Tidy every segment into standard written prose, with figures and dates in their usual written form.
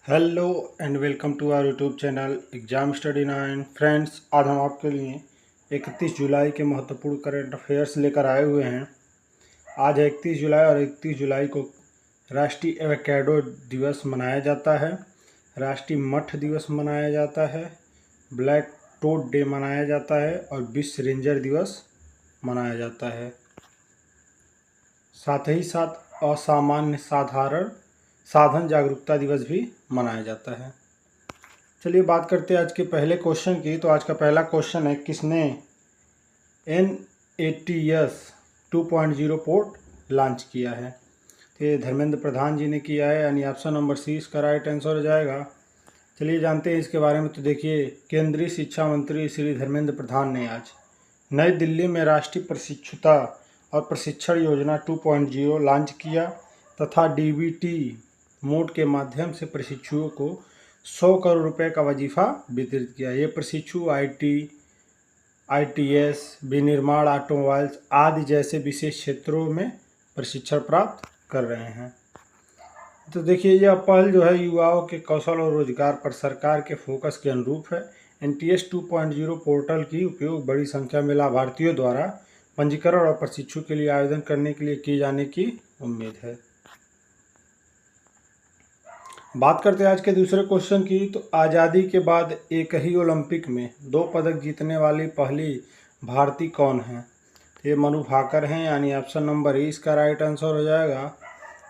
Hello and welcome to our YouTube channel exam study 9 friends. आज हम आपके लिए 31 जुलाई के महत्वपूर्ण करंट अफेयर्स लेकर आए हुए हैं। आज है 31 जुलाई और 31 जुलाई को राष्ट्रीय एवोकेडो दिवस मनाया जाता है, राष्ट्रीय मठ दिवस मनाया जाता है, ब्लैक टोड डे मनाया जाता है और विश्व रेंजर दिवस मनाया जाता है। साथ ही साथ असामान्य साधन जागरूकता दिवस भी मनाया जाता है। चलिए बात करते हैं आज के पहले क्वेश्चन की। तो आज का पहला क्वेश्चन है, किसने NATS 2.0 पोर्ट लॉन्च किया है? तो ये धर्मेंद्र प्रधान जी ने किया है, यानी ऑप्शन नंबर सी इसका राइट आंसर हो जाएगा। चलिए जानते हैं इसके बारे में। तो देखिए, केंद्रीय शिक्षा मंत्री श्री धर्मेंद्र प्रधान ने आज नई दिल्ली में राष्ट्रीय प्रशिक्षुता और प्रशिक्षण योजना 2.0 लॉन्च किया तथा DBT मोड के माध्यम से प्रशिक्षुओं को 100 करोड़ रुपए का वजीफा वितरित किया। ये प्रशिक्षु ITS, विनिर्माण, ऑटोमोबाइल्स आदि जैसे विशेष क्षेत्रों में प्रशिक्षण प्राप्त कर रहे हैं। तो देखिए, यह पहल जो है युवाओं के कौशल और रोजगार पर सरकार के फोकस के अनुरूप है। NTS 2.0 पोर्टल की उपयोग बड़ी संख्या में लाभार्थियों द्वारा पंजीकरण और प्रशिक्षु के लिए आवेदन करने के लिए किए जाने की उम्मीद है। बात करते हैं आज के दूसरे क्वेश्चन की। तो आज़ादी के बाद एक ही ओलंपिक में 2 पदक जीतने वाली पहली भारतीय कौन है? ये मनु भाकर हैं, यानी ऑप्शन नंबर ए इसका राइट आंसर हो जाएगा।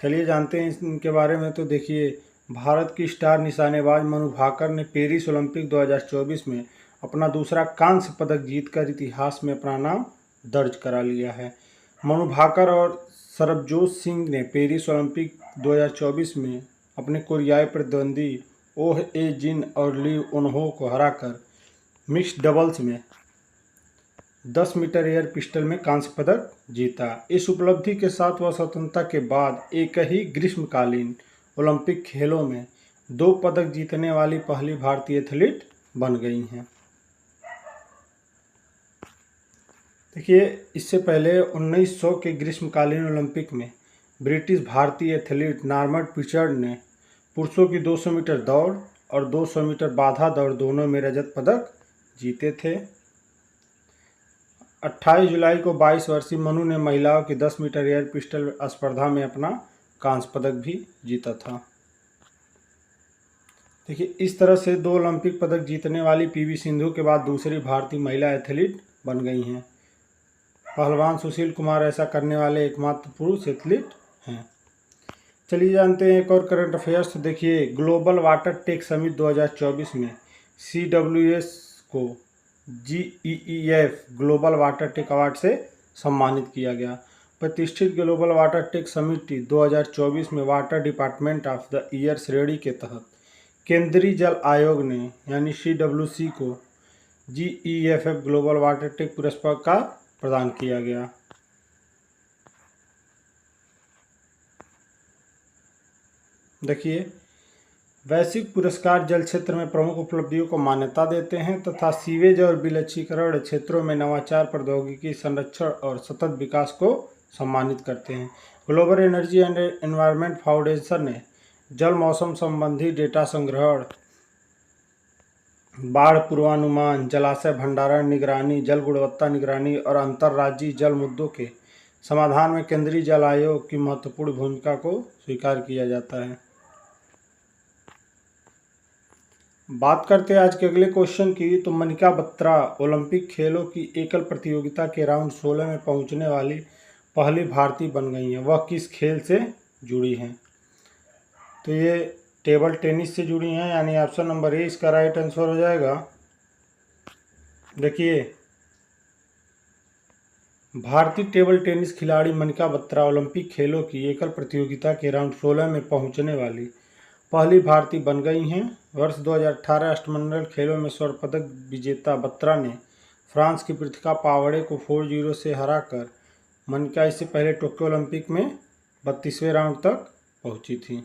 चलिए जानते हैं इनके बारे में। तो देखिए, भारत की स्टार निशानेबाज मनु भाकर ने पेरिस ओलंपिक 2024 में अपना दूसरा कांस्य पदक जीतकर इतिहास में अपना नाम दर्ज करा लिया है। मनु भाकर और सरबजोत सिंह ने पेरिस ओलंपिक 2024 में अपने कोरियाई प्रतिद्वंदी ओह ए जिन और ली उनहो को हराकर मिक्स्ड डबल्स में 10 मीटर एयर पिस्टल में कांस्य पदक जीता। इस उपलब्धि के साथ वह स्वतंत्रता के बाद एक ही ग्रीष्मकालीन ओलंपिक खेलों में 2 पदक जीतने वाली पहली भारतीय एथलीट बन गई हैं। देखिए, इससे पहले 1900 के ग्रीष्मकालीन ओलंपिक में ब्रिटिश भारतीय एथलीट नॉर्मन पिचर्ड ने पुरुषों की 200 मीटर दौड़ और 200 मीटर बाधा दौड़ दोनों में रजत पदक जीते थे। 28 जुलाई को 22 वर्षीय मनु ने महिलाओं की 10 मीटर एयर पिस्टल स्पर्धा में अपना कांस्य पदक भी जीता था। देखिए, इस तरह से 2 ओलंपिक पदक जीतने वाली PV सिंधु के बाद दूसरी भारतीय महिला एथलीट बन गई हैं। पहलवान सुशील कुमार ऐसा करने वाले एकमात्र पुरुष एथलीट हैं। चलिए जानते हैं एक और करंट अफेयर्स। तो देखिए, ग्लोबल वाटर टेक समिट 2024 में CWS को GEEF global water tech award से सम्मानित किया गया। प्रतिष्ठित ग्लोबल वाटर टेक समिट 2024 में water department of the year श्रेणी के तहत केंद्रीय जल आयोग ने यानी CWC को GEFF ग्लोबल वाटर टेक पुरस्कार प्रदान किया गया। देखिए, वैश्विक पुरस्कार जल क्षेत्र में प्रमुख उपलब्धियों को मान्यता देते हैं तथा सीवेज और विलक्षीकरण क्षेत्रों में नवाचार, प्रौद्योगिकी, संरक्षण और सतत विकास को सम्मानित करते हैं। Global energy and environment foundation ने जल मौसम संबंधी डेटा संग्रहण, बाढ़ पूर्वानुमान, जलाशय भंडारण निगरानी, जल गुणवत्ता निगरानी और अंतर्राज्यीय जल मुद्दों के समाधान में केंद्रीय जल आयोग की महत्वपूर्ण भूमिका को स्वीकार किया जाता है। बात करते हैं आज के अगले क्वेश्चन की। तो मनिका बत्रा ओलंपिक खेलों की एकल प्रतियोगिता के राउंड 16 में पहुंचने वाली पहली भारतीय बन गई हैं। वह किस खेल से जुड़ी हैं? तो ये टेबल टेनिस से जुड़ी हैं, यानी ऑप्शन नंबर ए इसका राइट आंसर हो जाएगा। देखिए, भारतीय टेबल टेनिस खिलाड़ी मनिका बत्रा ओलंपिक खेलों की एकल प्रतियोगिता के राउंड 16 में पहुंचने वाली पहली भारतीय बन गई हैं। वर्ष 2018 अष्टमंडल खेलों में स्वर्ण पदक विजेता बत्रा ने फ्रांस की पृथिका पावड़े को 4-0 से हराकर मनिका इससे पहले टोक्यो ओलंपिक में 32वें राउंड तक पहुंची थी।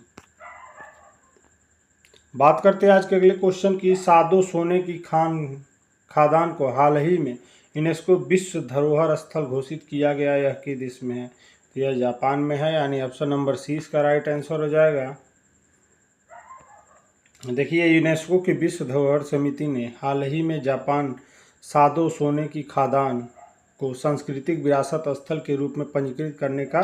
बात करते हैं आज के अगले क्वेश्चन की। सादो सोने की खादान को हाल ही में यूनेस्को विश्व धरोहर स्थल घोषित किया गया। यह किस देश में है? तो यह जापान में है, यानी ऑप्शन नंबर सी इसका राइट आंसर हो जाएगा। देखिए, यूनेस्को की विश्व धरोहर समिति ने हाल ही में जापान सादो सोने की खदान को सांस्कृतिक विरासत स्थल के रूप में पंजीकृत करने का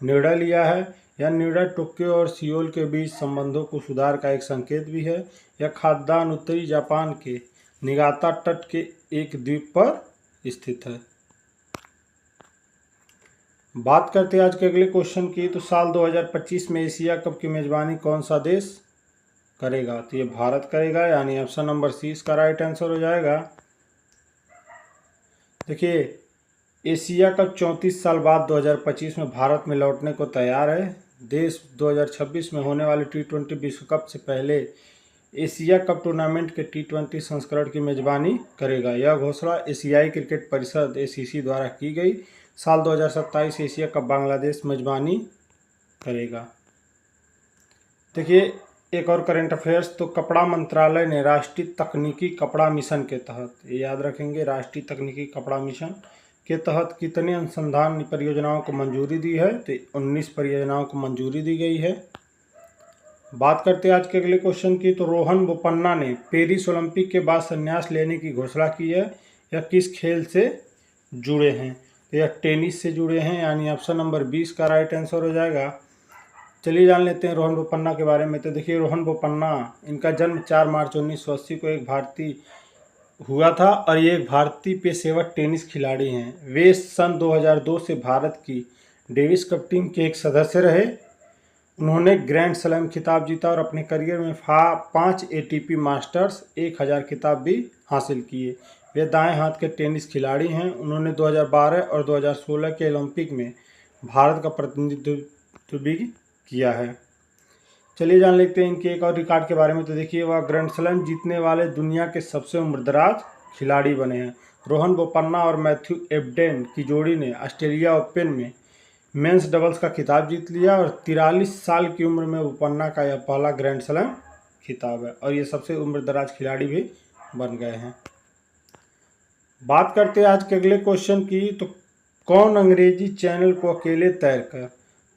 निर्णय लिया है। यह निर्णय टोक्यो और सियोल के बीच संबंधों को सुधार का एक संकेत भी है। यह खदान उत्तरी जापान के निगाता तट के एक द्वीप पर स्थित है। बात करते हैं आज के अगले क्वेश्चन की, तो साल 2025 में एशिया कप की मेजबानी कौन सा देश करेगा? तो ये भारत करेगा, यानी ऑप्शन नंबर सी इसका राइट आंसर हो जाएगा। देखिए, एशिया कप 34 साल बाद 2025 में भारत में लौटने को तैयार है। देश 2026 में होने वाले T20 विश्व कप से पहले एशिया कप टूर्नामेंट के T20 संस्करण की मेजबानी करेगा। यह घोषणा एशियाई क्रिकेट परिषद ACC द्वारा की गई। साल 2027 एशिया कप बांग्लादेश मेजबानी करेगा। देखिए, एक और करंट अफेयर्स, तो कपड़ा मंत्रालय ने राष्ट्रीय तकनीकी कपड़ा मिशन के तहत, ये याद रखेंगे, राष्ट्रीय तकनीकी कपड़ा मिशन के तहत कितने अनुसंधान परियोजनाओं को मंजूरी दी है? तो 19 परियोजनाओं को मंजूरी दी गई है। बात करते हैं आज के अगले क्वेश्चन की, तो रोहन बोपन्ना ने पेरिस ओलंपिक के बाद संन्यास लेने की घोषणा की है। यह किस खेल से जुड़े हैं? तो यह टेनिस से जुड़े हैं, यानी ऑप्शन नंबर 20 का राइट आंसर हो जाएगा। चलिए जान लेते हैं रोहन बोपन्ना के बारे में। तो देखिए, रोहन बोपन्ना, इनका जन्म 4 मार्च 1980 को एक भारतीय हुआ था और ये एक भारतीय पेशेवर टेनिस खिलाड़ी हैं। वे सन 2002 से भारत की डेविस कप टीम के एक सदस्य रहे। उन्होंने ग्रैंड स्लैम खिताब जीता और अपने करियर में 5 ATP मास्टर्स 1000 खिताब भी हासिल किए। वे दाएं हाथ के टेनिस खिलाड़ी हैं। उन्होंने 2012 और 2016 के ओलंपिक में भारत का प्रतिनिधित्व भी किया है। चलिए जान लेते हैं इनके एक और रिकॉर्ड के बारे में। तो देखिए, वह ग्रैंड स्लैम जीतने वाले दुनिया के सबसे उम्रदराज खिलाड़ी बने हैं। रोहन बोपन्ना और मैथ्यू एबडेन की जोड़ी ने ऑस्ट्रेलिया ओपन में मेंस डबल्स का खिताब जीत लिया और 43 साल की उम्र में बोपन्ना का यह पहला ग्रैंड स्लैम खिताब है और ये सबसे उम्रदराज खिलाड़ी भी बन गए हैं। बात करते हैं आज के अगले क्वेश्चन की, तो कौन अंग्रेजी चैनल को अकेले तैरकर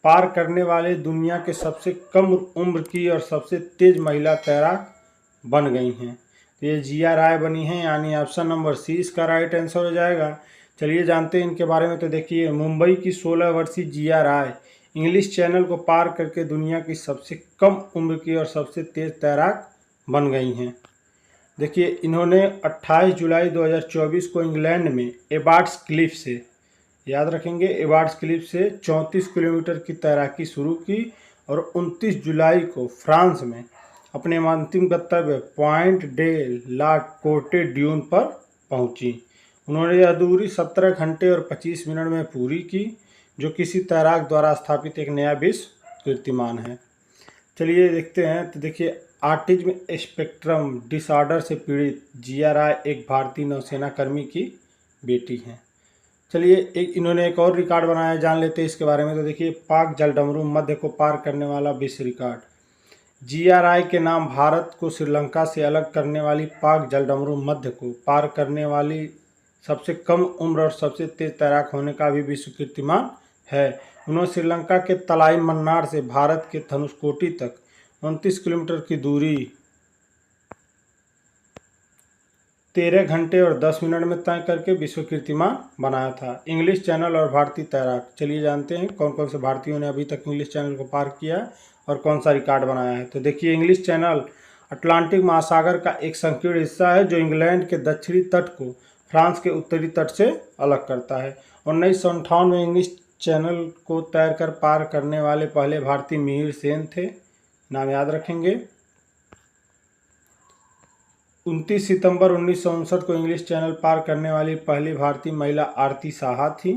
पार करने वाले दुनिया के सबसे कम उम्र की और सबसे तेज महिला तैराक बन गई हैं? तो ये जिया राय बनी हैं, यानी ऑप्शन नंबर सी इसका राइट आंसर हो जाएगा। चलिए जानते हैं इनके बारे में। तो देखिए, मुंबई की 16 वर्षीय जिया राय इंग्लिश चैनल को पार करके दुनिया की सबसे कम उम्र की और सबसे तेज तैराक बन गई हैं। देखिए, इन्होंने 28 जुलाई 2024 को इंग्लैंड में एबार्ट्स क्लिफ से, याद रखेंगे, एबार्ट्स क्लिफ से 34 किलोमीटर की तैराकी शुरू की और 29 जुलाई को फ्रांस में अपने अंतिम गंतव्य पॉइंट डे ला कोर्टे ड्यून पर पहुंची। उन्होंने यह दूरी 17 घंटे और 25 मिनट में पूरी की, जो किसी तैराक द्वारा स्थापित एक नया विश्व कीर्तिमान है। चलिए देखते हैं। तो देखिए, ऑटिज्म स्पेक्ट्रम डिसऑर्डर से पीड़ित जिया राय एक भारतीय नौसेना कर्मी की बेटी हैं। चलिए, इन्होंने एक और रिकॉर्ड बनाया, जान लेते हैं इसके बारे में। तो देखिए, पाक जलडमरू मध्य को पार करने वाला विश्व रिकॉर्ड। जिया राय के नाम भारत को श्रीलंका से अलग करने वाली पाक जलडमरू मध्य को पार करने वाली सबसे कम उम्र और सबसे तेज तैराक होने का भी विश्व कीर्तिमान है। उन्होंने श्रीलंका के तलाई मन्नार से भारत के धनुषकोटी तक 29 किलोमीटर की दूरी 13 घंटे और 10 मिनट में तय करके विश्व कीर्तिमान बनाया था। इंग्लिश चैनल और भारतीय तैराक, चलिए जानते हैं कौन कौन से भारतीयों ने अभी तक इंग्लिश चैनल को पार किया और कौन सा रिकॉर्ड बनाया है। तो देखिए, इंग्लिश चैनल अटलांटिक महासागर का एक संकीर्ण हिस्सा है जो इंग्लैंड के दक्षिणी तट को फ्रांस के उत्तरी तट से अलग करता है। 1958 में इंग्लिश चैनल को तैरकर पार करने वाले पहले भारतीय मिहिर सेन थे, नाम याद रखेंगे। 29 सितंबर 1959 को इंग्लिश चैनल पार करने वाली पहली भारतीय महिला आरती साहा थी।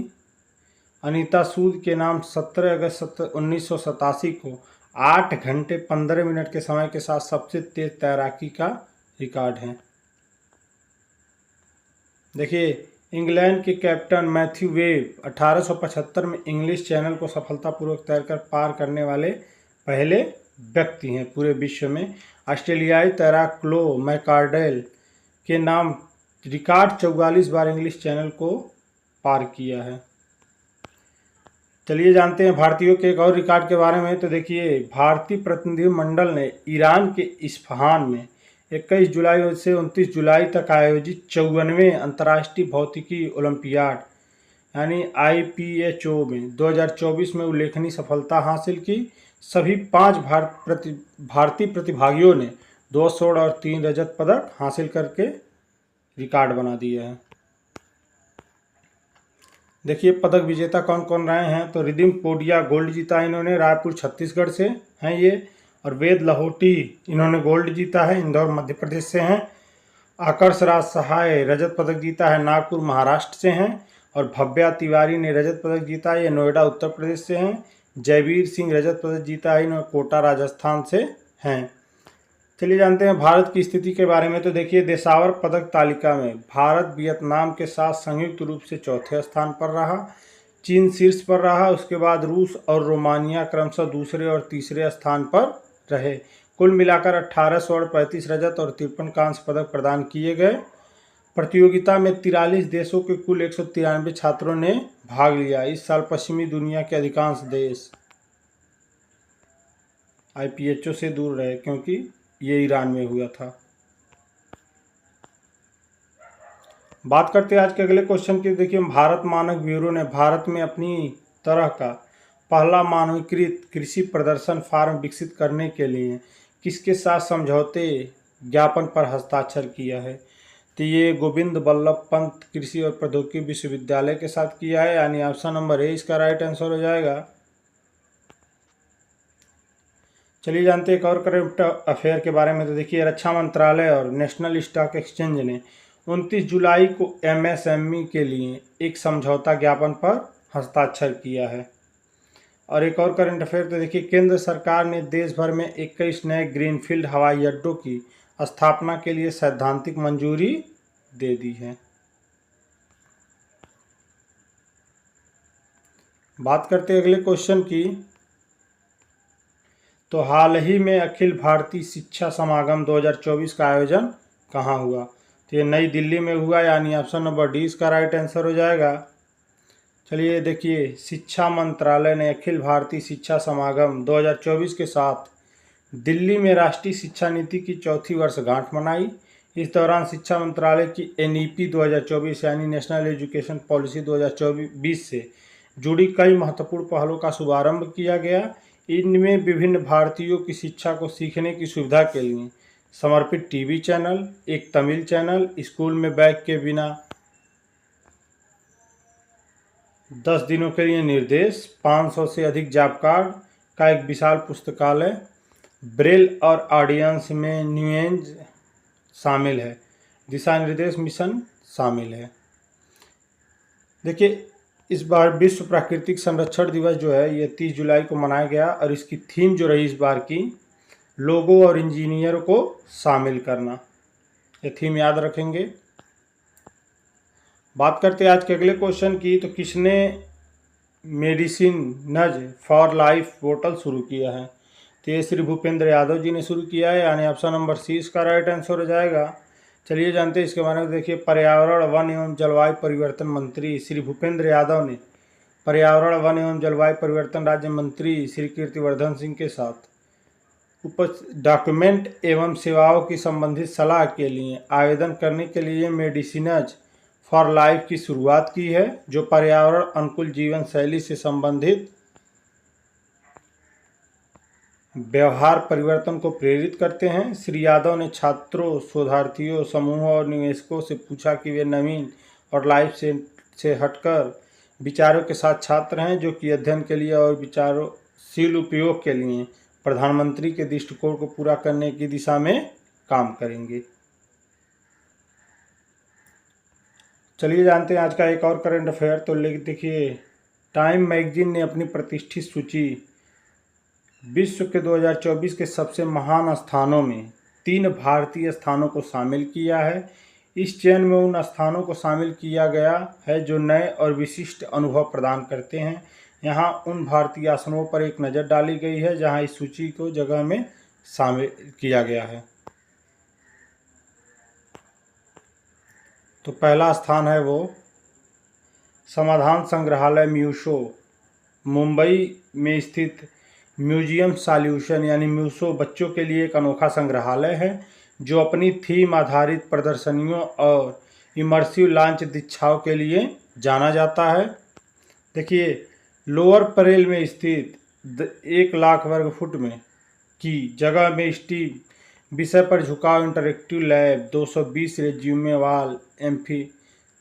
अनीता सूद के नाम 17 अगस्त 1987 को 8 घंटे 15 मिनट के समय के साथ सबसे तेज तैराकी का रिकॉर्ड है। देखिए, इंग्लैंड के कैप्टन मैथ्यू वेब 1875 में इंग्लिश चैनल को सफलतापूर्वक तैरकर पार करने वाले पहले व्यक्ति हैं पूरे विश्व में। ऑस्ट्रेलियाई तैराक क्लो मैकॉर्डेल के नाम रिकॉर्ड 44 बार इंग्लिश चैनल को पार किया है। चलिए जानते हैं भारतीयों के एक और रिकॉर्ड के बारे में। तो देखिए, भारतीय प्रतिनिधिमंडल ने ईरान के इस्फहान में 21 जुलाई से 29 जुलाई तक आयोजित 54वें अंतर्राष्ट्रीय भौतिकी ओलंपियाड यानी IPHO में 2024 में उल्लेखनीय सफलता हासिल की। सभी 5 भारतीय प्रतिभागियों ने 2 स्वर्ण और 3 रजत पदक हासिल करके रिकॉर्ड बना दिया है। देखिए पदक विजेता कौन कौन रहे हैं। तो रिदिम पोडिया गोल्ड जीता इन्होंने, रायपुर छत्तीसगढ़ से हैं ये। और वेद लाहौटी इन्होंने गोल्ड जीता है, इंदौर मध्य प्रदेश से हैं। आकर्ष राज सहाय रजत पदक जीता है, नागपुर महाराष्ट्र से हैं। और भव्या तिवारी ने रजत पदक जीता है, ये नोएडा उत्तर प्रदेश से हैं। जयवीर सिंह रजत पदक जीता है, इन्होंने कोटा राजस्थान से हैं। चलिए जानते हैं भारत की स्थिति के बारे में। तो देखिए, देशावर पदक तालिका में भारत वियतनाम के साथ संयुक्त रूप से चौथे स्थान पर रहा। चीन शीर्ष पर रहा, उसके बाद रूस और रोमानिया क्रमशः दूसरे और तीसरे स्थान पर रहे। कुल मिलाकर 18 स्वर्ण, 35 रजत और 53 कांस्य पदक प्रदान किए गए। प्रतियोगिता में 43 देशों के कुल 193 छात्रों ने भाग लिया। इस साल पश्चिमी दुनिया के अधिकांश देश IPHO से दूर रहे क्योंकि ये ईरान में हुआ था। बात करते हैं आज के अगले क्वेश्चन की। देखिए, भारत मानक ब्यूरो ने भारत में अपनी तरह का पहला मानकीकृत कृषि प्रदर्शन फार्म विकसित करने के लिए किसके साथ समझौते ज्ञापन पर हस्ताक्षर किया है। तो ये गोविंद बल्लभ पंत कृषि और प्रौद्योगिकी विश्वविद्यालय के साथ किया है, यानी ऑप्शन नंबर ए इसका राइट आंसर हो जाएगा। चलिए जानते हैं एक और करंट अफेयर के बारे में। तो देखिए, रक्षा मंत्रालय और नेशनल स्टॉक एक्सचेंज ने 29 जुलाई को MSME के लिए एक समझौता ज्ञापन पर हस्ताक्षर किया है। और एक और करंट अफेयर। तो देखिए, केंद्र सरकार ने देश भर में 21 नए ग्रीनफील्ड हवाई अड्डों की स्थापना के लिए सैद्धांतिक मंजूरी दे दी है। बात करते हैं अगले क्वेश्चन की। तो हाल ही में अखिल भारतीय शिक्षा समागम 2024 का आयोजन कहाँ हुआ। तो ये नई दिल्ली में हुआ, यानी ऑप्शन नंबर डी इसका राइट आंसर हो जाएगा। चलिए देखिए, शिक्षा मंत्रालय ने अखिल भारतीय शिक्षा समागम 2024 के साथ दिल्ली में राष्ट्रीय शिक्षा नीति की चौथी वर्षगांठ मनाई। इस दौरान शिक्षा मंत्रालय की NEP 2024 यानी नेशनल एजुकेशन पॉलिसी 2024 से जुड़ी कई महत्वपूर्ण पहलों का शुभारंभ किया गया। इनमें विभिन्न भारतीयों की शिक्षा को सीखने की सुविधा के लिए समर्पित टीवी चैनल, एक तमिल चैनल, स्कूल में बैग के बिना 10 दिनों के लिए निर्देश, 500 से अधिक जॉब कार्ड का एक विशाल पुस्तकालय, ब्रेल और ऑडियंस में न्यूएज शामिल है, दिशा निर्देश मिशन शामिल है। देखिए, इस बार विश्व प्राकृतिक संरक्षण दिवस जो है ये 30 जुलाई को मनाया गया और इसकी थीम जो रही इस बार की, लोगों और इंजीनियरों को शामिल करना। ये थीम याद रखेंगे। बात करते हैं आज के अगले क्वेश्चन की। तो किसने मेडिसिनज फॉर लाइफ पोर्टल शुरू किया है। तो ये श्री भूपेंद्र यादव जी ने शुरू किया है, यानी ऑप्शन नंबर सी इसका राइट आंसर हो जाएगा। चलिए जानते हैं इसके बारे में। देखिए, पर्यावरण वन एवं जलवायु परिवर्तन मंत्री श्री भूपेंद्र यादव ने पर्यावरण वन एवं जलवायु परिवर्तन राज्य मंत्री श्री कीर्तिवर्धन सिंह के साथ डॉक्यूमेंट एवं सेवाओं की संबंधित सलाह के लिए आवेदन करने के लिए मेडिसिनज फॉर लाइफ की शुरुआत की है, जो पर्यावरण अनुकूल जीवन शैली से संबंधित व्यवहार परिवर्तन को प्रेरित करते हैं। श्री यादव ने छात्रों, शोधार्थियों, समूहों और निवेशकों से पूछा कि वे नवीन और लाइफ से हटकर विचारों के साथ छात्र हैं, जो कि अध्ययन के लिए और विचारशील उपयोग के लिए प्रधानमंत्री के दृष्टिकोण को पूरा करने की दिशा में काम करेंगे। चलिए जानते हैं आज का एक और करंट अफेयर। तो देखिए, टाइम मैगजीन ने अपनी प्रतिष्ठित सूची विश्व के 2024 के सबसे महान स्थानों में 3 भारतीय स्थानों को शामिल किया है। इस चयन में उन स्थानों को शामिल किया गया है जो नए और विशिष्ट अनुभव प्रदान करते हैं। यहाँ उन भारतीय आसनों पर एक नज़र डाली गई है जहाँ इस सूची को जगह में शामिल किया गया है। तो पहला स्थान है वो समाधान संग्रहालय म्यूशो मुंबई में स्थित म्यूजियम सॉल्यूशन यानी म्यूसो बच्चों के लिए एक अनोखा संग्रहालय है जो अपनी थीम आधारित प्रदर्शनियों और इमर्सिव लॉन्च दीक्षाओं के लिए जाना जाता है। देखिए, लोअर परेल में स्थित 1 लाख वर्ग फुट में की जगह में स्टीम विषय पर झुकाव इंटरेक्टिव लैब, 220 रेज्यूमे वाल, एम्फी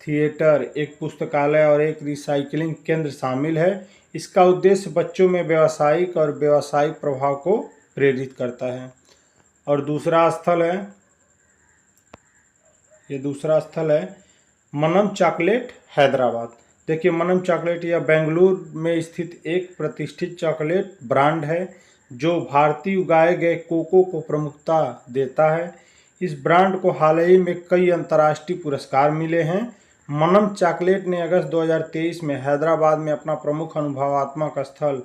थिएटर, एक पुस्तकालय और एक रिसाइकलिंग केंद्र शामिल है। इसका उद्देश्य बच्चों में व्यावसायिक और व्यावसायिक प्रभाव को प्रेरित करता है। और दूसरा स्थल है मनम चॉकलेट, हैदराबाद। देखिए, मनम चॉकलेट यह बेंगलुरु में स्थित एक प्रतिष्ठित चॉकलेट ब्रांड है जो भारतीय उगाए गए कोको को प्रमुखता देता है। इस ब्रांड को हाल ही में कई अंतर्राष्ट्रीय पुरस्कार मिले हैं। मनम चॉकलेट ने अगस्त 2023 में हैदराबाद में अपना प्रमुख अनुभवात्मक स्थल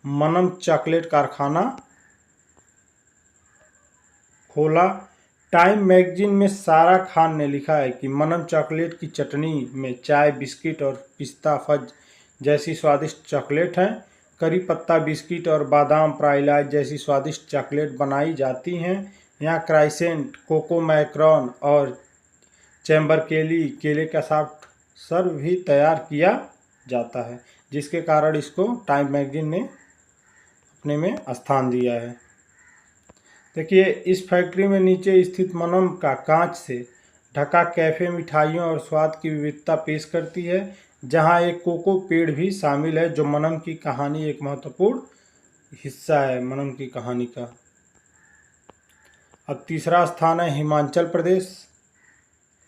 मनम चॉकलेट कारखाना खोला। टाइम मैगजीन में सारा खान ने लिखा है कि मनम चॉकलेट की चटनी में चाय, बिस्किट और पिस्ता फज जैसी स्वादिष्ट चॉकलेट हैं। करी पत्ता बिस्किट और बादाम प्राइलाइट जैसी स्वादिष्ट चॉकलेट बनाई जाती हैं। यहाँ क्राइसेंट, कोको मैक्रॉन और चैम्बर केले का सॉफ्ट सर्व भी तैयार किया जाता है, जिसके कारण इसको टाइम मैगजीन ने अपने में स्थान दिया है। देखिए, इस फैक्ट्री में नीचे स्थित मनम का कांच से ढका कैफ़े मिठाइयों और स्वाद की विविधता पेश करती है, जहां एक कोको पेड़ भी शामिल है जो मनम की कहानी एक महत्वपूर्ण हिस्सा है मनम की कहानी का। अब तीसरा स्थान है हिमाचल प्रदेश,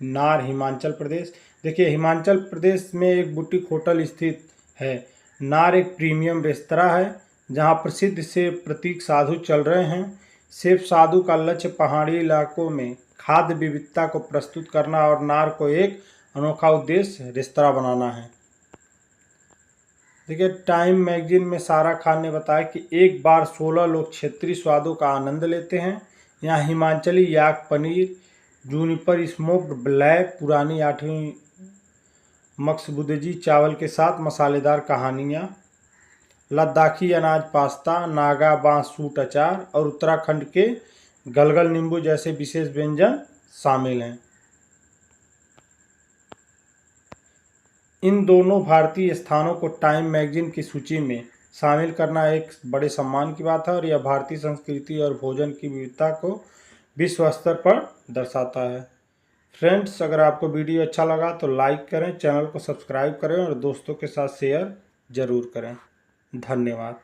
नार, हिमाचल प्रदेश। देखिए, हिमाचल प्रदेश में एक बुटीक होटल स्थित है। नार एक प्रीमियम रेस्तरां है जहां प्रसिद्ध सेफ प्रतीक साधु चल रहे हैं। सेफ साधु का लक्ष्य पहाड़ी इलाकों में खाद्य विविधता को प्रस्तुत करना और नार को एक अनोखा उद्देश्य रेस्तरां बनाना है। देखिए, टाइम मैगजीन में सारा खान ने बताया कि एक बार 16 लोग क्षेत्रीय स्वादों का आनंद लेते हैं। यहाँ हिमाचली याक पनीर, जूनिपर स्मोक्ड ब्लैक, पुरानी 8वीं मक्सबुदजी चावल के साथ मसालेदार कहानियाँ, लद्दाखी अनाज पास्ता, नागा बांस सूट अचार और उत्तराखंड के गलगल नींबू जैसे विशेष व्यंजन शामिल हैं। इन दोनों भारतीय स्थानों को टाइम मैगजीन की सूची में शामिल करना एक बड़े सम्मान की बात है और यह भारतीय संस्कृति और भोजन की विविधता को विश्व स्तर पर दर्शाता है। फ्रेंड्स, अगर आपको वीडियो अच्छा लगा तो लाइक करें, चैनल को सब्सक्राइब करें और दोस्तों के साथ शेयर ज़रूर करें। धन्यवाद।